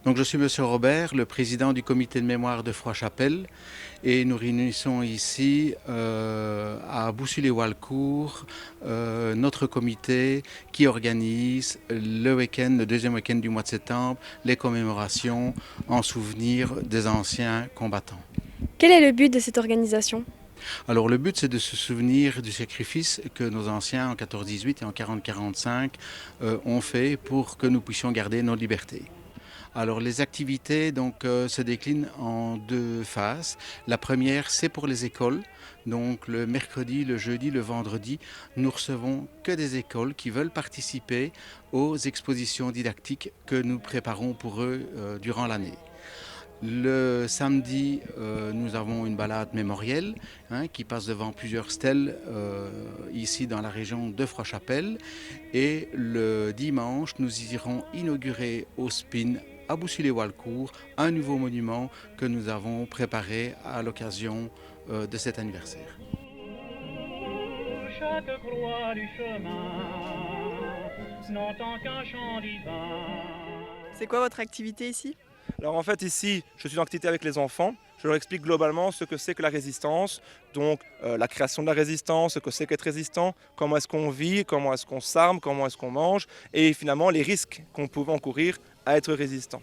Donc je suis Monsieur Robert, le président du comité de mémoire de Froid-Chapelle et nous réunissons ici à Boussy-les-Walcourt notre comité qui organise le week-end, le deuxième week-end du mois de septembre, les commémorations en souvenir des anciens combattants. Quel est le but de cette organisation? Alors le but c'est de se souvenir du sacrifice que nos anciens en 14-18 et en 40-45 ont fait pour que nous puissions garder nos libertés. Alors les activités se déclinent en deux phases. La première, c'est pour les écoles. Donc le mercredi, le jeudi, le vendredi, nous recevons que des écoles qui veulent participer aux expositions didactiques que nous préparons pour eux durant l'année. Le samedi, nous avons une balade mémorielle qui passe devant plusieurs stèles ici dans la région de Froid-Chapelle. Et le dimanche, nous irons inaugurer au SPIN à Boussy-les-Walcourt un nouveau monument que nous avons préparé à l'occasion de cet anniversaire. Chaque croix du chemin n'entend qu'un chant divin. C'est quoi votre activité ici? Alors en fait ici, je suis en activité avec les enfants. Je leur explique globalement ce que c'est que la résistance, donc la création de la résistance, ce que c'est qu'être résistant, comment est-ce qu'on vit, comment est-ce qu'on s'arme, comment est-ce qu'on mange, et finalement les risques qu'on peut encourir à être résistant.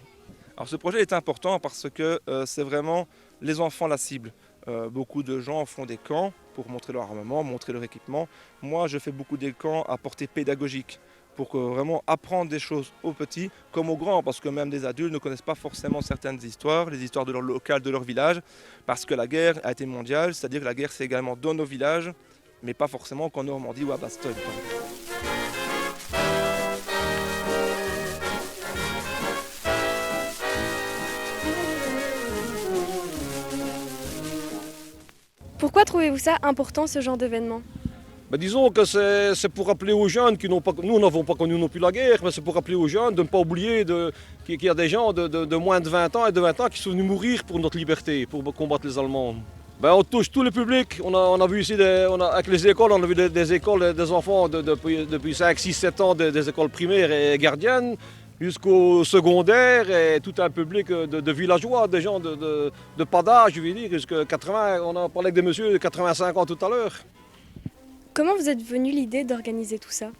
Alors ce projet est important parce que c'est vraiment les enfants la cible. Beaucoup de gens font des camps pour montrer leur armement, montrer leur équipement. Moi je fais beaucoup des camps à portée pédagogique, pour vraiment apprendre des choses aux petits comme aux grands, parce que même des adultes ne connaissent pas forcément certaines histoires, les histoires de leur local, de leur village, parce que la guerre a été mondiale, c'est-à-dire que la guerre c'est également dans nos villages, mais pas forcément qu'en Normandie ou à Bastogne. Pourquoi trouvez-vous ça important, ce genre d'événement? Disons que c'est pour rappeler aux jeunes qui n'ont pas, nous n'avons pas connu non plus la guerre, mais c'est pour rappeler aux jeunes de ne pas oublier qu'il y a des gens de moins de 20 ans et de 20 ans qui sont venus mourir pour notre liberté, pour combattre les Allemands. On touche tout le public. On a vu ici, avec les écoles, on a vu des écoles, des enfants depuis 5, 6, 7 ans, des écoles primaires et gardiennes, jusqu'au secondaire, et tout un public de villageois, des gens de pas d'âge, je veux dire, jusqu'à 80, on a parlé avec des messieurs de 85 ans tout à l'heure. Comment vous êtes venu l'idée d'organiser tout ça?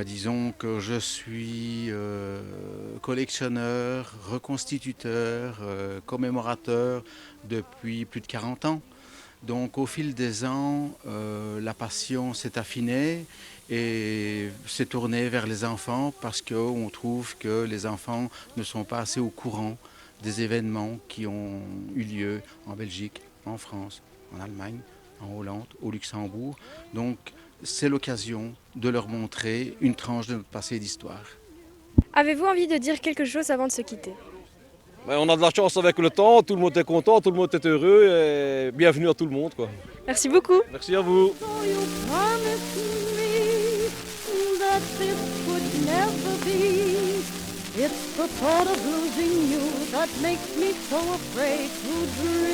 Disons que je suis collectionneur, reconstituteur, commémorateur depuis plus de 40 ans. Donc au fil des ans, la passion s'est affinée et s'est tournée vers les enfants parce qu'on trouve que les enfants ne sont pas assez au courant des événements qui ont eu lieu en Belgique, en France, en Allemagne, en Hollande, au Luxembourg. Donc c'est l'occasion de leur montrer une tranche de notre passé d'histoire. Avez-vous envie de dire quelque chose avant de se quitter? On a de la chance avec le temps, tout le monde est content, tout le monde est heureux et bienvenue à tout le monde, quoi. Merci beaucoup. Merci à vous. It's the thought of losing you that makes me so afraid to dream.